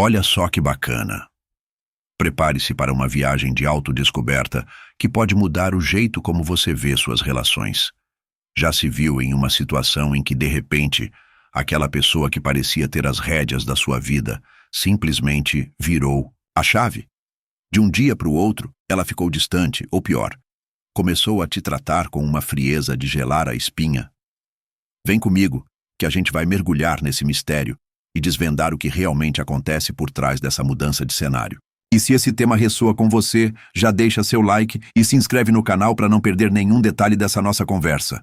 Olha só que bacana. Prepare-se para uma viagem de autodescoberta que pode mudar o jeito como você vê suas relações. Já se viu em uma situação em que, de repente, aquela pessoa que parecia ter as rédeas da sua vida simplesmente virou a chave? De um dia para o outro, ela ficou distante, ou pior, começou a te tratar com uma frieza de gelar a espinha. Vem comigo, que a gente vai mergulhar nesse mistério e desvendar o que realmente acontece por trás dessa mudança de cenário. E se esse tema ressoa com você, já deixa seu like e se inscreve no canal para não perder nenhum detalhe dessa nossa conversa.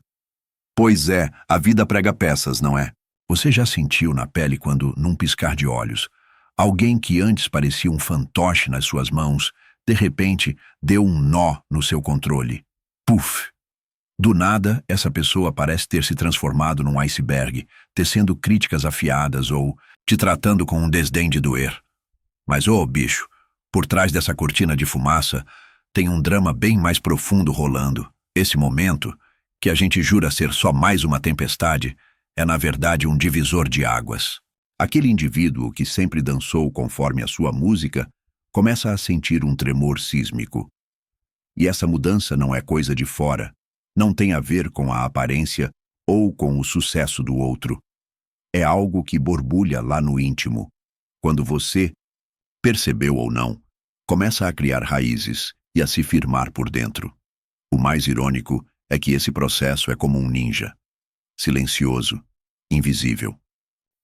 Pois é, a vida prega peças, não é? Você já sentiu na pele quando, num piscar de olhos, alguém que antes parecia um fantoche nas suas mãos, de repente deu um nó no seu controle? Puf! Do nada, essa pessoa parece ter se transformado num iceberg, tecendo críticas afiadas ou te tratando com um desdém de doer. Mas, bicho, por trás dessa cortina de fumaça, tem um drama bem mais profundo rolando. Esse momento, que a gente jura ser só mais uma tempestade, é na verdade um divisor de águas. Aquele indivíduo que sempre dançou conforme a sua música começa a sentir um tremor sísmico. E essa mudança não é coisa de fora, não tem a ver com a aparência ou com o sucesso do outro. É algo que borbulha lá no íntimo, quando você, percebeu ou não, começa a criar raízes e a se firmar por dentro. O mais irônico é que esse processo é como um ninja, silencioso, invisível.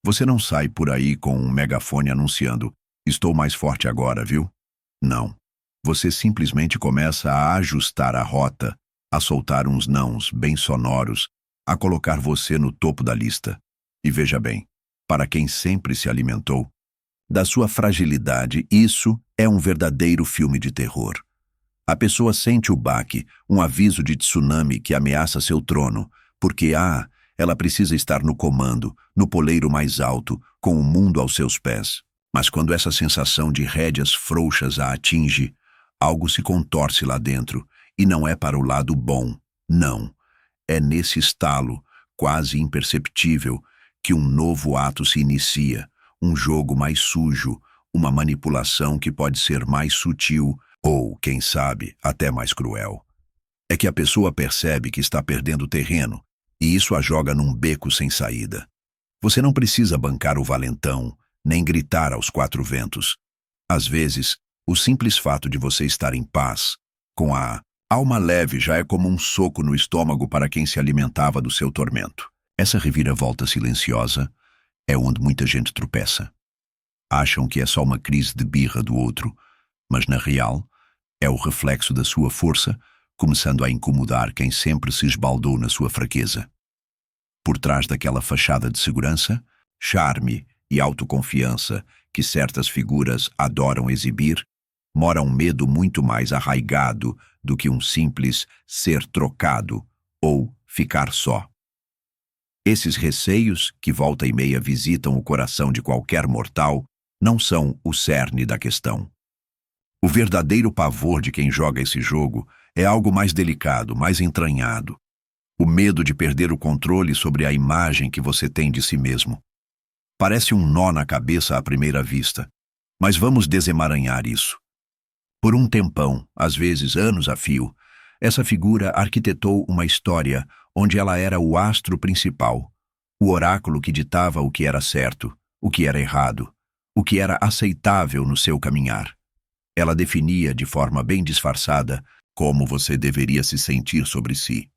Você não sai por aí com um megafone anunciando: "Estou mais forte agora, viu?" Não. Você simplesmente começa a ajustar a rota, a soltar uns nãos bem sonoros, a colocar você no topo da lista. E veja bem, para quem sempre se alimentou da sua fragilidade, isso é um verdadeiro filme de terror. A pessoa sente o baque, um aviso de tsunami que ameaça seu trono, porque, ela precisa estar no comando, no poleiro mais alto, com o mundo aos seus pés. Mas quando essa sensação de rédeas frouxas a atinge, algo se contorce lá dentro, e não é para o lado bom, não. É nesse estalo, quase imperceptível, que um novo ato se inicia, um jogo mais sujo, uma manipulação que pode ser mais sutil ou, quem sabe, até mais cruel. É que a pessoa percebe que está perdendo terreno, e isso a joga num beco sem saída. Você não precisa bancar o valentão, nem gritar aos quatro ventos. Às vezes, o simples fato de você estar em paz, com a alma leve, já é como um soco no estômago para quem se alimentava do seu tormento. Essa reviravolta silenciosa é onde muita gente tropeça. Acham que é só uma crise de birra do outro, mas na real, é o reflexo da sua força começando a incomodar quem sempre se esbaldou na sua fraqueza. Por trás daquela fachada de segurança, charme e autoconfiança que certas figuras adoram exibir, mora um medo muito mais arraigado do que um simples ser trocado ou ficar só. Esses receios, que volta e meia visitam o coração de qualquer mortal, não são o cerne da questão. O verdadeiro pavor de quem joga esse jogo é algo mais delicado, mais entranhado. O medo de perder o controle sobre a imagem que você tem de si mesmo. Parece um nó na cabeça à primeira vista, mas vamos desemaranhar isso. Por um tempão, às vezes anos a fio, essa figura arquitetou uma história onde ela era o astro principal, o oráculo que ditava o que era certo, o que era errado, o que era aceitável no seu caminhar. Ela definia de forma bem disfarçada como você deveria se sentir sobre si.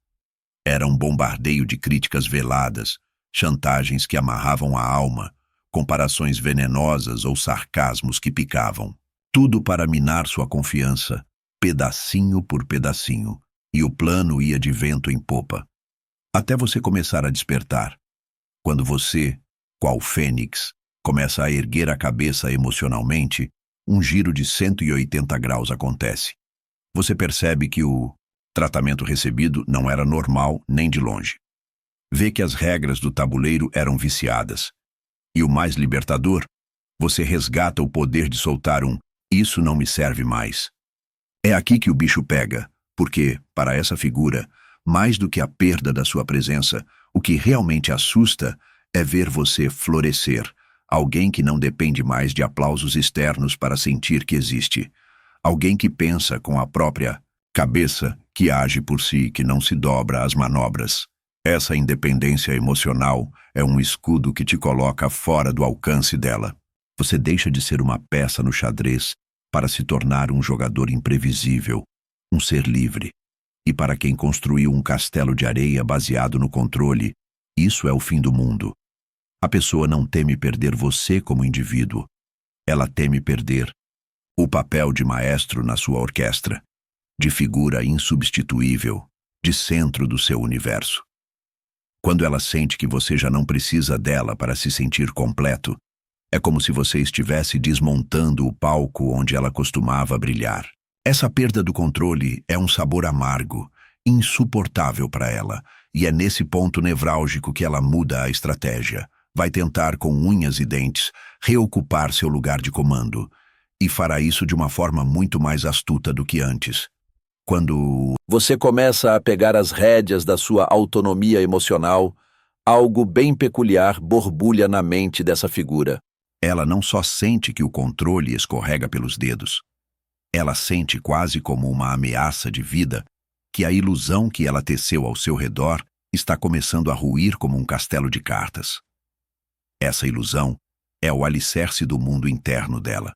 Era um bombardeio de críticas veladas, chantagens que amarravam a alma, comparações venenosas ou sarcasmos que picavam. Tudo para minar sua confiança, pedacinho por pedacinho, e o plano ia de vento em popa. Até você começar a despertar. Quando você, qual fênix, começa a erguer a cabeça emocionalmente, um giro de 180 graus acontece. Você percebe que o tratamento recebido não era normal nem de longe. Vê que as regras do tabuleiro eram viciadas. E o mais libertador, você resgata o poder de soltar um "isso não me serve mais". É aqui que o bicho pega, porque, para essa figura, mais do que a perda da sua presença, o que realmente assusta é ver você florescer, Alguém que não depende mais de aplausos externos para sentir que existe. Alguém que pensa com a própria cabeça, que age por si, que não se dobra às manobras. Essa independência emocional é um escudo que te coloca fora do alcance dela. Você deixa de ser uma peça no xadrez para se tornar um jogador imprevisível, um ser livre. E para quem construiu um castelo de areia baseado no controle, isso é o fim do mundo. A pessoa não teme perder você como indivíduo. Ela teme perder o papel de maestro na sua orquestra, de figura insubstituível, de centro do seu universo. Quando ela sente que você já não precisa dela para se sentir completo, é como se você estivesse desmontando o palco onde ela costumava brilhar. Essa perda do controle é um sabor amargo, insuportável para ela, e é nesse ponto nevrálgico que ela muda a estratégia. Vai tentar com unhas e dentes reocupar seu lugar de comando, e fará isso de uma forma muito mais astuta do que antes. Quando você começa a pegar as rédeas da sua autonomia emocional, algo bem peculiar borbulha na mente dessa figura. Ela não só sente que o controle escorrega pelos dedos, ela sente quase como uma ameaça de vida que a ilusão que ela teceu ao seu redor está começando a ruir como um castelo de cartas. Essa ilusão é o alicerce do mundo interno dela.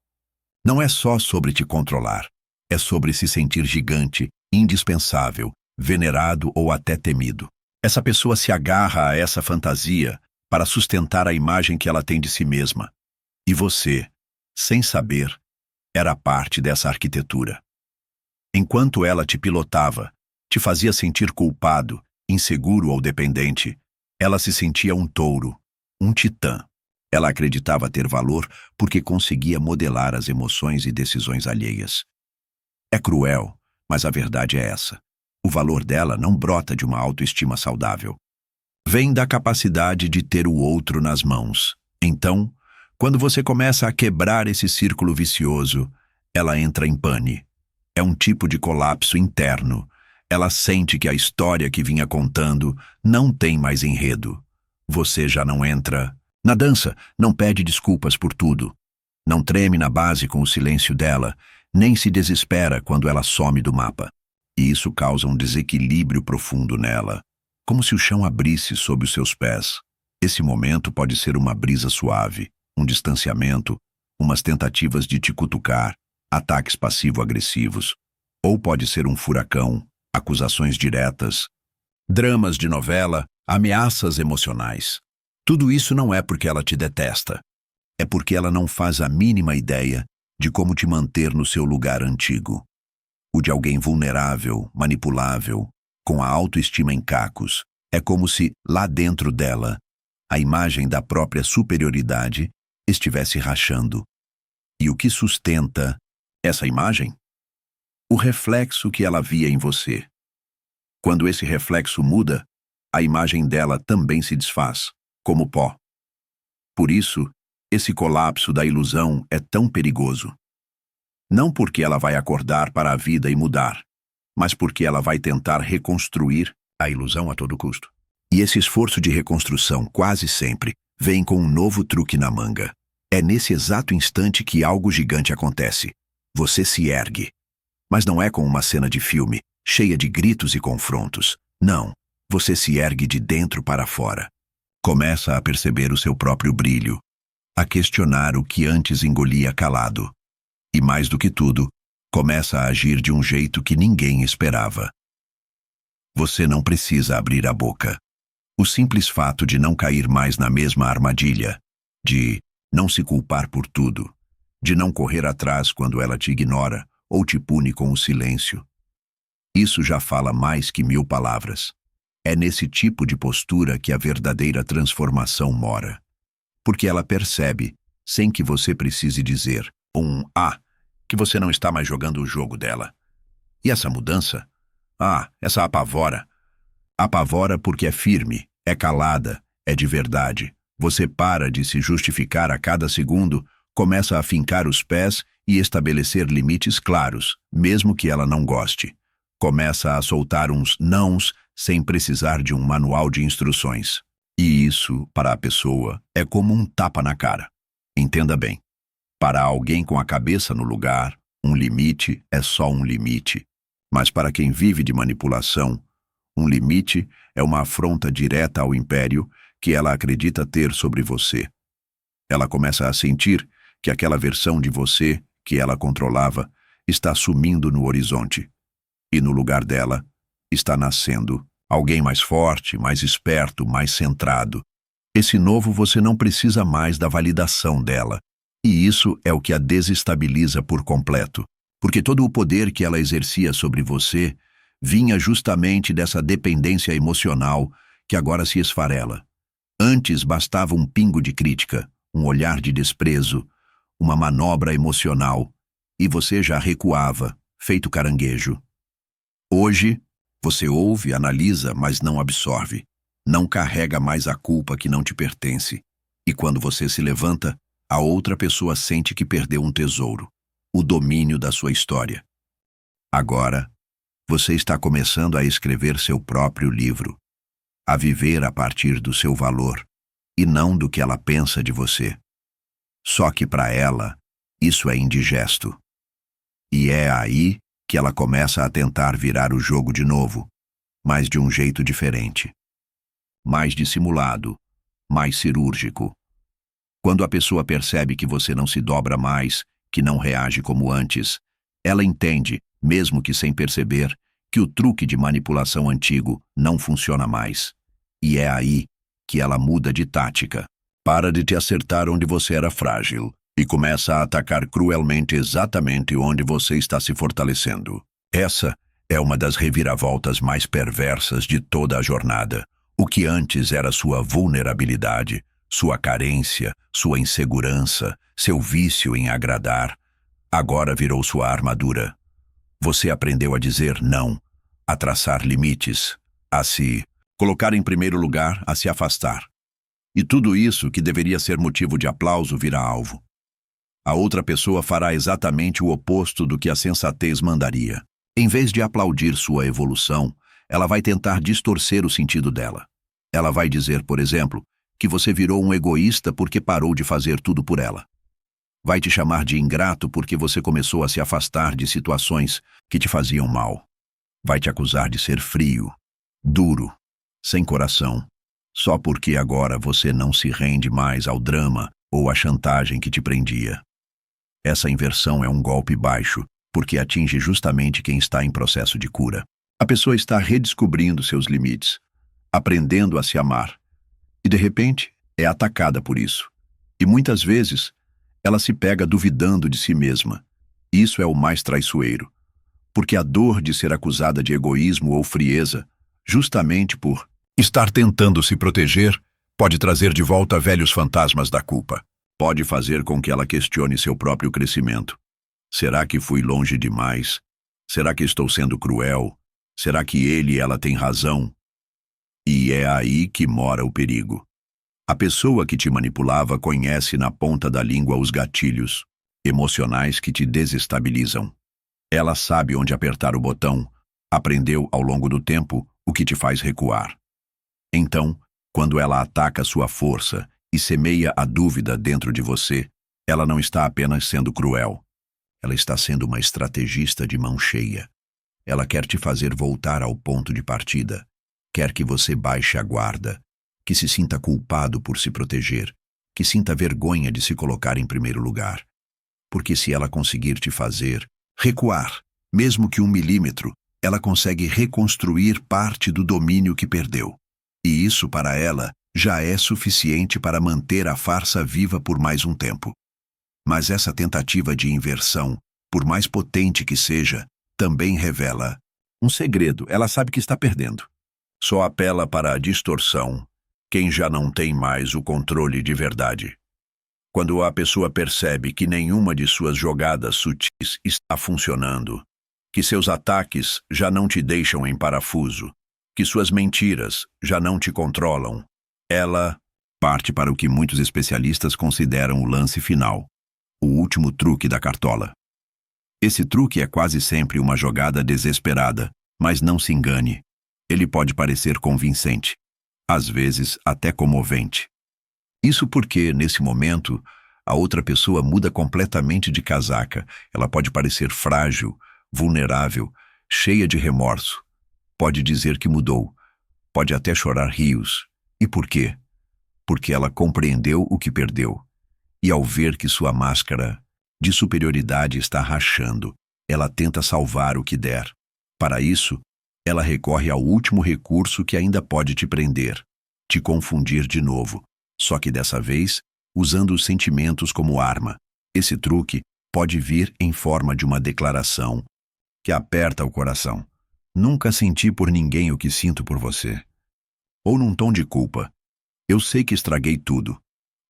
Não é só sobre te controlar, é sobre se sentir gigante, indispensável, venerado ou até temido. Essa pessoa se agarra a essa fantasia para sustentar a imagem que ela tem de si mesma. E você, sem saber, era parte dessa arquitetura. Enquanto ela te pilotava, te fazia sentir culpado, inseguro ou dependente, ela se sentia um touro, um titã. Ela acreditava ter valor porque conseguia modelar as emoções e decisões alheias. É cruel, mas a verdade é essa. O valor dela não brota de uma autoestima saudável. Vem da capacidade de ter o outro nas mãos. Então, quando você começa a quebrar esse círculo vicioso, ela entra em pane. É um tipo de colapso interno. Ela sente que a história que vinha contando não tem mais enredo. Você já não entra na dança, não pede desculpas por tudo. Não treme na base com o silêncio dela, nem se desespera quando ela some do mapa. E isso causa um desequilíbrio profundo nela, como se o chão abrisse sob os seus pés. Esse momento pode ser uma brisa suave, um distanciamento, umas tentativas de te cutucar, ataques passivo-agressivos. Ou pode ser um furacão, acusações diretas, dramas de novela, ameaças emocionais. Tudo isso não é porque ela te detesta. É porque ela não faz a mínima ideia de como te manter no seu lugar antigo. O de alguém vulnerável, manipulável, com a autoestima em cacos. É como se, lá dentro dela, a imagem da própria superioridade estivesse rachando. E o que sustenta essa imagem? O reflexo que ela via em você. Quando esse reflexo muda, a imagem dela também se desfaz, como pó. Por isso, esse colapso da ilusão é tão perigoso. Não porque ela vai acordar para a vida e mudar, mas porque ela vai tentar reconstruir a ilusão a todo custo. E esse esforço de reconstrução quase sempre vem com um novo truque na manga. É nesse exato instante que algo gigante acontece. Você se ergue. Mas não é com uma cena de filme, cheia de gritos e confrontos. Não, você se ergue de dentro para fora. Começa a perceber o seu próprio brilho, a questionar o que antes engolia calado. E mais do que tudo, começa a agir de um jeito que ninguém esperava. Você não precisa abrir a boca. O simples fato de não cair mais na mesma armadilha, de não se culpar por tudo, de não correr atrás quando ela te ignora ou te pune com o silêncio. Isso já fala mais que 1000 palavras. É nesse tipo de postura que a verdadeira transformação mora. Porque ela percebe, sem que você precise dizer, que você não está mais jogando o jogo dela. E essa mudança? Essa apavora. Apavora porque é firme, é calada, é de verdade. Você para de se justificar a cada segundo, começa a fincar os pés e estabelecer limites claros, mesmo que ela não goste. Começa a soltar uns nãos sem precisar de um manual de instruções. E isso, para a pessoa, é como um tapa na cara. Entenda bem. Para alguém com a cabeça no lugar, um limite é só um limite. Mas para quem vive de manipulação, um limite é uma afronta direta ao império que ela acredita ter sobre você. Ela começa a sentir que aquela versão de você que ela controlava está sumindo no horizonte. E no lugar dela está nascendo alguém mais forte, mais esperto, mais centrado. Esse novo você não precisa mais da validação dela. E isso é o que a desestabiliza por completo. Porque todo o poder que ela exercia sobre você vinha justamente dessa dependência emocional que agora se esfarela. Antes bastava um pingo de crítica, um olhar de desprezo, uma manobra emocional, e você já recuava, feito caranguejo. Hoje, você ouve, analisa, mas não absorve. Não carrega mais a culpa que não te pertence. E quando você se levanta, a outra pessoa sente que perdeu um tesouro, o domínio da sua história. Agora, você está começando a escrever seu próprio livro, a viver a partir do seu valor, e não do que ela pensa de você. Só que para ela, isso é indigesto. E é aí que ela começa a tentar virar o jogo de novo, mas de um jeito diferente. Mais dissimulado, mais cirúrgico. Quando a pessoa percebe que você não se dobra mais, que não reage como antes, ela entende, mesmo que sem perceber, que o truque de manipulação antigo não funciona mais. E é aí que ela muda de tática. Para de te acertar onde você era frágil e começa a atacar cruelmente exatamente onde você está se fortalecendo. Essa é uma das reviravoltas mais perversas de toda a jornada. O que antes era sua vulnerabilidade, sua carência, sua insegurança, seu vício em agradar, agora virou sua armadura. Você aprendeu a dizer não, a traçar limites, a se colocar em primeiro lugar, a se afastar. E tudo isso, que deveria ser motivo de aplauso, vira alvo. A outra pessoa fará exatamente o oposto do que a sensatez mandaria. Em vez de aplaudir sua evolução, ela vai tentar distorcer o sentido dela. Ela vai dizer, por exemplo, que você virou um egoísta porque parou de fazer tudo por ela. Vai te chamar de ingrato porque você começou a se afastar de situações que te faziam mal. Vai te acusar de ser frio, duro, sem coração, só porque agora você não se rende mais ao drama ou à chantagem que te prendia. Essa inversão é um golpe baixo, porque atinge justamente quem está em processo de cura. A pessoa está redescobrindo seus limites, aprendendo a se amar, e de repente é atacada por isso. E muitas vezes ela se pega duvidando de si mesma. Isso é o mais traiçoeiro, porque a dor de ser acusada de egoísmo ou frieza, justamente por estar tentando se proteger, pode trazer de volta velhos fantasmas da culpa. Pode fazer com que ela questione seu próprio crescimento. Será que fui longe demais? Será que estou sendo cruel? Será que ele e ela têm razão? E é aí que mora o perigo. A pessoa que te manipulava conhece na ponta da língua os gatilhos emocionais que te desestabilizam. Ela sabe onde apertar o botão, aprendeu ao longo do tempo o que te faz recuar. Então, quando ela ataca sua força e semeia a dúvida dentro de você, ela não está apenas sendo cruel. Ela está sendo uma estrategista de mão cheia. Ela quer te fazer voltar ao ponto de partida. Quer que você baixe a guarda, que se sinta culpado por se proteger, que sinta vergonha de se colocar em primeiro lugar. Porque se ela conseguir te fazer recuar, mesmo que 1 milímetro, ela consegue reconstruir parte do domínio que perdeu. E isso, para ela, já é suficiente para manter a farsa viva por mais um tempo. Mas essa tentativa de inversão, por mais potente que seja, também revela um segredo. Ela sabe que está perdendo. Só apela para a distorção quem já não tem mais o controle de verdade. Quando a pessoa percebe que nenhuma de suas jogadas sutis está funcionando, que seus ataques já não te deixam em parafuso, que suas mentiras já não te controlam, ela parte para o que muitos especialistas consideram o lance final, o último truque da cartola. Esse truque é quase sempre uma jogada desesperada, mas não se engane. Ele pode parecer convincente, às vezes até comovente. Isso porque, nesse momento, A outra pessoa muda completamente de casaca. Ela pode parecer frágil, vulnerável, cheia de remorso. Pode dizer que mudou. Pode até chorar rios. E por quê? Porque ela compreendeu o que perdeu. E ao ver que sua máscara de superioridade está rachando, ela tenta salvar o que der. Para isso, ela recorre ao último recurso que ainda pode te prender, te confundir de novo, só que dessa vez, usando os sentimentos como arma. Esse truque pode vir em forma de uma declaração que aperta o coração. Nunca senti por ninguém o que sinto por você. Ou num tom de culpa. Eu sei que estraguei tudo,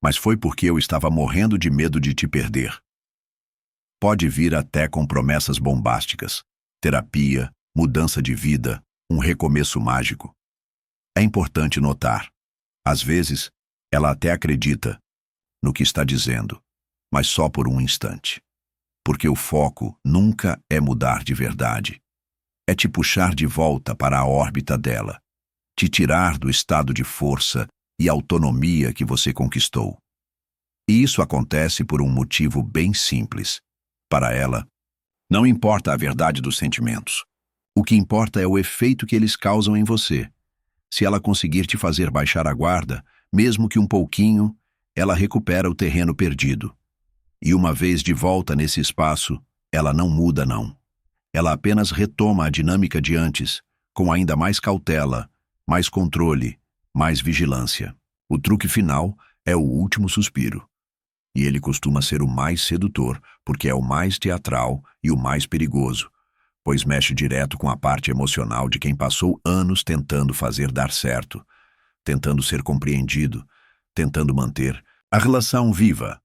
mas foi porque eu estava morrendo de medo de te perder. Pode vir até com promessas bombásticas, terapia, mudança de vida, um recomeço mágico. É importante notar, às vezes, ela até acredita no que está dizendo, mas só por um instante. Porque o foco nunca é mudar de verdade. É te puxar de volta para a órbita dela, te tirar do estado de força e autonomia que você conquistou. E isso acontece por um motivo bem simples. Para ela, não importa a verdade dos sentimentos. O que importa é o efeito que eles causam em você. Se ela conseguir te fazer baixar a guarda, mesmo que um pouquinho, ela recupera o terreno perdido. E uma vez de volta nesse espaço, ela não muda, não. Ela apenas retoma a dinâmica de antes, com ainda mais cautela, mais controle, mais vigilância. O truque final é o último suspiro. E ele costuma ser o mais sedutor, porque é o mais teatral e o mais perigoso, pois mexe direto com a parte emocional de quem passou anos tentando fazer dar certo, tentando ser compreendido, tentando manter a relação viva.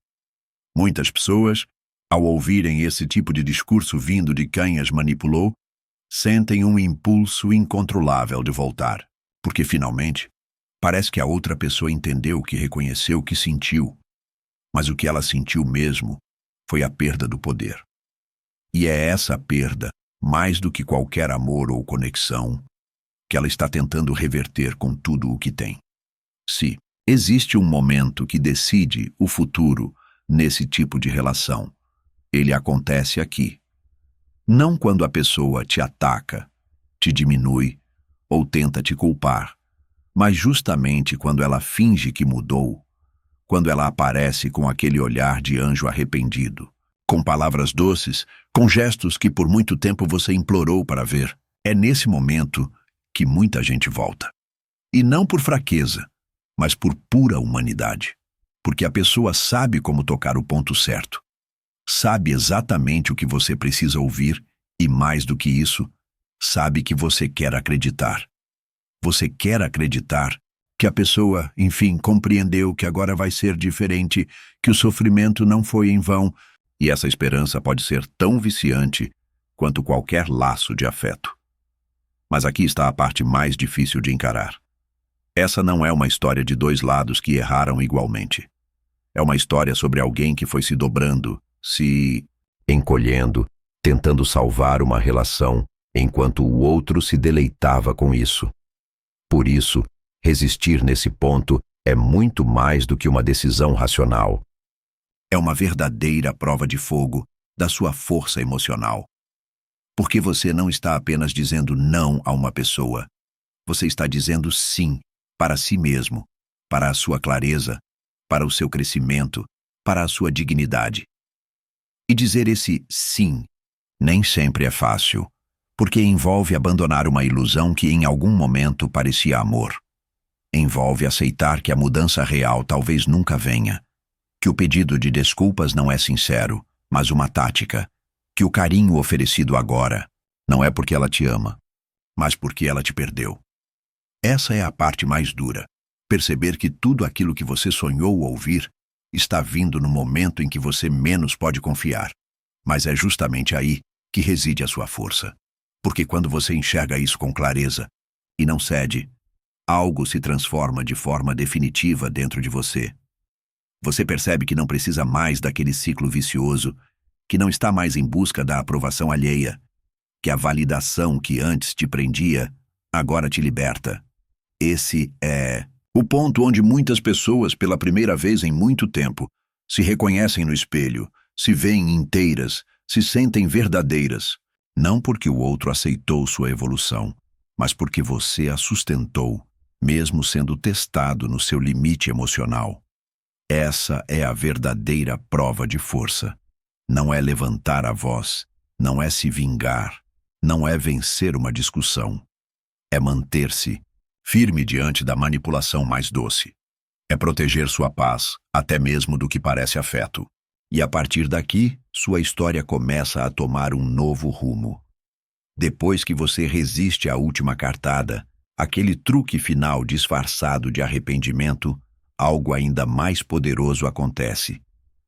Muitas pessoas, ao ouvirem esse tipo de discurso vindo de quem as manipulou, sentem um impulso incontrolável de voltar, porque finalmente parece que a outra pessoa entendeu que reconheceu o que sentiu, mas o que ela sentiu mesmo foi a perda do poder. E é essa perda, mais do que qualquer amor ou conexão, que ela está tentando reverter com tudo o que tem. Se existe um momento que decide o futuro nesse tipo de relação, ele acontece aqui. Não quando a pessoa te ataca, te diminui ou tenta te culpar, mas justamente quando ela finge que mudou, quando ela aparece com aquele olhar de anjo arrependido, com palavras doces, com gestos que por muito tempo você implorou para ver. É nesse momento que muita gente volta. E não por fraqueza, mas por pura humanidade. Porque a pessoa sabe como tocar o ponto certo. Sabe exatamente o que você precisa ouvir e, mais do que isso, sabe que você quer acreditar. Você quer acreditar que a pessoa, enfim, compreendeu que agora vai ser diferente, que o sofrimento não foi em vão, e essa esperança pode ser tão viciante quanto qualquer laço de afeto. Mas aqui está a parte mais difícil de encarar. Essa não é uma história de dois lados que erraram igualmente. É uma história sobre alguém que foi se dobrando, se encolhendo, tentando salvar uma relação, enquanto o outro se deleitava com isso. Por isso, resistir nesse ponto é muito mais do que uma decisão racional. É uma verdadeira prova de fogo da sua força emocional. Porque você não está apenas dizendo não a uma pessoa. Você está dizendo sim para si mesmo, para a sua clareza, para o seu crescimento, para a sua dignidade. E dizer esse sim nem sempre é fácil, porque envolve abandonar uma ilusão que em algum momento parecia amor. Envolve aceitar que a mudança real talvez nunca venha, que o pedido de desculpas não é sincero, mas uma tática, que o carinho oferecido agora não é porque ela te ama, mas porque ela te perdeu. Essa é a parte mais dura, perceber que tudo aquilo que você sonhou ouvir está vindo no momento em que você menos pode confiar. Mas é justamente aí que reside a sua força. Porque quando você enxerga isso com clareza e não cede, algo se transforma de forma definitiva dentro de você. Você percebe que não precisa mais daquele ciclo vicioso, que não está mais em busca da aprovação alheia, que a validação que antes te prendia, agora te liberta. Esse é o ponto onde muitas pessoas, pela primeira vez em muito tempo, se reconhecem no espelho, se veem inteiras, se sentem verdadeiras, não porque o outro aceitou sua evolução, mas porque você a sustentou, mesmo sendo testado no seu limite emocional. Essa é a verdadeira prova de força. Não é levantar a voz, não é se vingar, não é vencer uma discussão. É manter-se firme diante da manipulação mais doce. É proteger sua paz, até mesmo do que parece afeto. E a partir daqui, sua história começa a tomar um novo rumo. Depois que você resiste à última cartada, aquele truque final disfarçado de arrependimento, algo ainda mais poderoso acontece.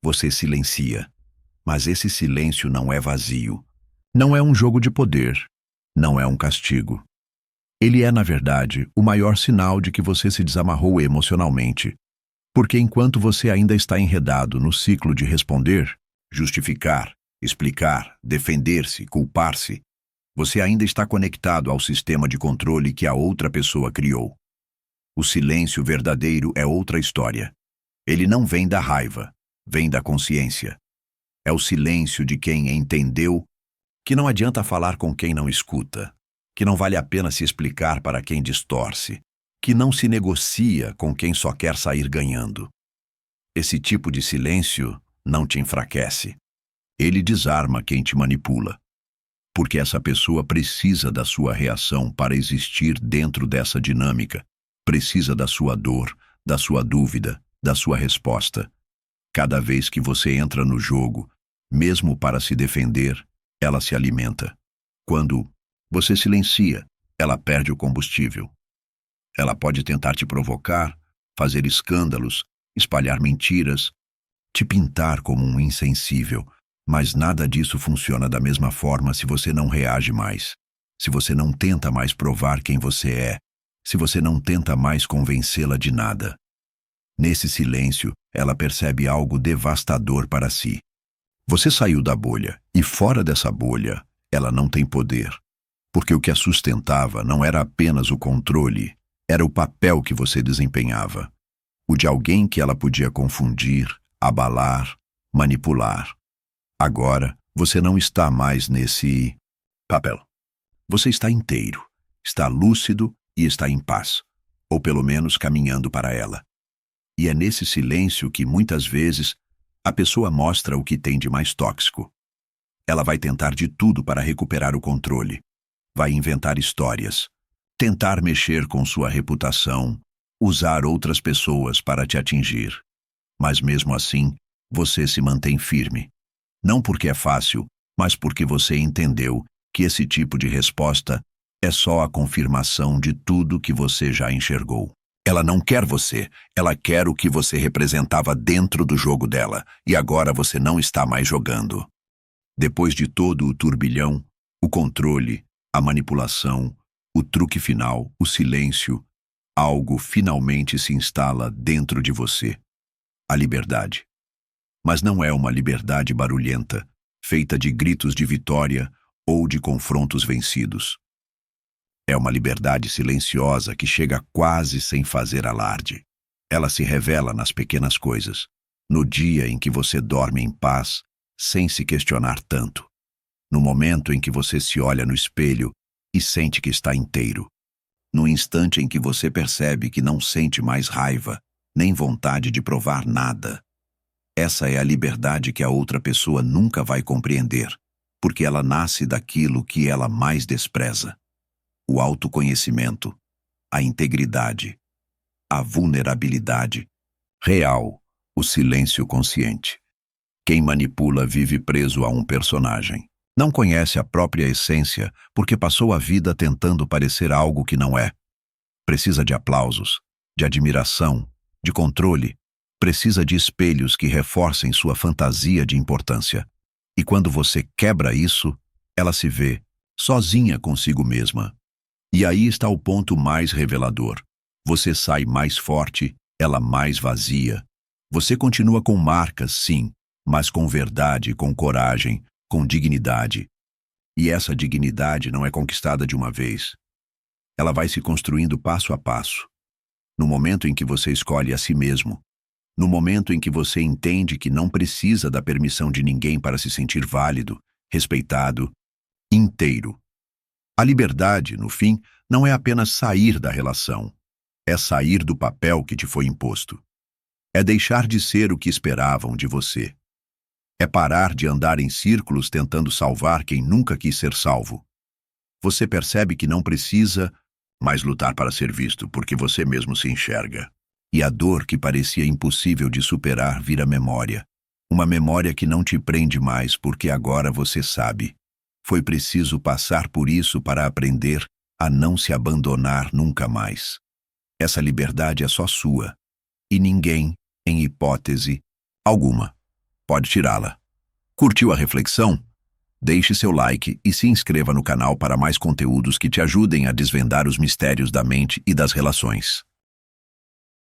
Você silencia. Mas esse silêncio não é vazio. Não é um jogo de poder. Não é um castigo. Ele é, na verdade, o maior sinal de que você se desamarrou emocionalmente. Porque enquanto você ainda está enredado no ciclo de responder, justificar, explicar, defender-se, culpar-se, você ainda está conectado ao sistema de controle que a outra pessoa criou. O silêncio verdadeiro é outra história. Ele não vem da raiva, vem da consciência. É o silêncio de quem entendeu que não adianta falar com quem não escuta, que não vale a pena se explicar para quem distorce, que não se negocia com quem só quer sair ganhando. Esse tipo de silêncio não te enfraquece. Ele desarma quem te manipula. Porque essa pessoa precisa da sua reação para existir dentro dessa dinâmica. Precisa da sua dor, da sua dúvida, da sua resposta. Cada vez que você entra no jogo, mesmo para se defender, ela se alimenta. Quando você silencia, ela perde o combustível. Ela pode tentar te provocar, fazer escândalos, espalhar mentiras, te pintar como um insensível, mas nada disso funciona da mesma forma se você não reage mais, se você não tenta mais provar quem você é, se você não tenta mais convencê-la de nada. Nesse silêncio, ela percebe algo devastador para si. Você saiu da bolha, e fora dessa bolha, ela não tem poder. Porque o que a sustentava não era apenas o controle, era o papel que você desempenhava. O de alguém que ela podia confundir, abalar, manipular. Agora, você não está mais nesse papel. Você está inteiro, está lúcido e está em paz, ou pelo menos caminhando para ela. E é nesse silêncio que, muitas vezes, a pessoa mostra o que tem de mais tóxico. Ela vai tentar de tudo para recuperar o controle. Vai inventar histórias, tentar mexer com sua reputação, usar outras pessoas para te atingir. Mas mesmo assim, você se mantém firme. Não porque é fácil, mas porque você entendeu que esse tipo de resposta é só a confirmação de tudo que você já enxergou. Ela não quer você, ela quer o que você representava dentro do jogo dela, e agora você não está mais jogando. Depois de todo o turbilhão, o controle, a manipulação, o truque final, o silêncio, algo finalmente se instala dentro de você. A liberdade. Mas não é uma liberdade barulhenta, feita de gritos de vitória ou de confrontos vencidos. É uma liberdade silenciosa que chega quase sem fazer alarde. Ela se revela nas pequenas coisas, no dia em que você dorme em paz, sem se questionar tanto. No momento em que você se olha no espelho e sente que está inteiro. No instante em que você percebe que não sente mais raiva, nem vontade de provar nada. Essa é a liberdade que a outra pessoa nunca vai compreender, porque ela nasce daquilo que ela mais despreza. O autoconhecimento, a integridade, a vulnerabilidade, real, o silêncio consciente. Quem manipula vive preso a um personagem. Não conhece a própria essência porque passou a vida tentando parecer algo que não é. Precisa de aplausos, de admiração, de controle. Precisa de espelhos que reforcem sua fantasia de importância. E quando você quebra isso, ela se vê sozinha consigo mesma. E aí está o ponto mais revelador. Você sai mais forte, ela mais vazia. Você continua com marcas, sim, mas com verdade, com coragem, com dignidade. E essa dignidade não é conquistada de uma vez. Ela vai se construindo passo a passo. No momento em que você escolhe a si mesmo, No momento em que você entende que não precisa da permissão de ninguém para se sentir válido, respeitado, inteiro. A liberdade, no fim, não é apenas sair da relação. É sair do papel que te foi imposto. É deixar de ser o que esperavam de você. É parar de andar em círculos tentando salvar quem nunca quis ser salvo. Você percebe que não precisa mais lutar para ser visto, porque você mesmo se enxerga. E a dor que parecia impossível de superar vira memória. Uma memória que não te prende mais, porque agora você sabe. Foi preciso passar por isso para aprender a não se abandonar nunca mais. Essa liberdade é só sua. E ninguém, em hipótese alguma, pode tirá-la. Curtiu a reflexão? Deixe seu like e se inscreva no canal para mais conteúdos que te ajudem a desvendar os mistérios da mente e das relações.